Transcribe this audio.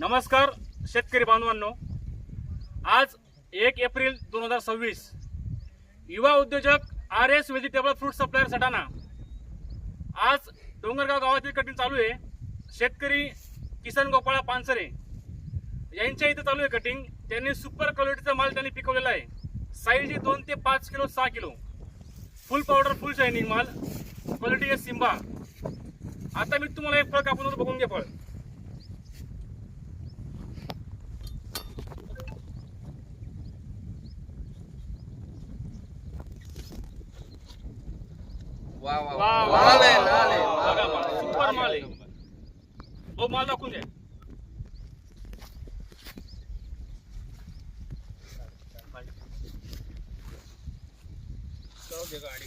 नमस्कार शेतकरी बांधवांनो, आज 1 एप्रिल 2026 युवा उद्योजक RS vegetable fruit supplier Satana आज डोंगरगाव गावातील कटिंग चालू आहे। शेतकरी किसन गोपाळ पानसरे यांच्या इथे चालू आहे कटिंग। त्यांनी सुपर क्वालिटीचा माल त्यांनी पिकवलेला आहे। साईज 2 ते 5 किलो 6 किलो फुल पावडर फुल शायनिंग माल, क्वालिटी आहे सिम्बा। आता मी तुम्हाला एक फळ कापून होतो, बघून घे फळ। वाह वाह वाह, वाह, वाह, लाल वाह, आहे, बघा माल, सुपर माल आहे। हो, माल दाखवून दे। गाडी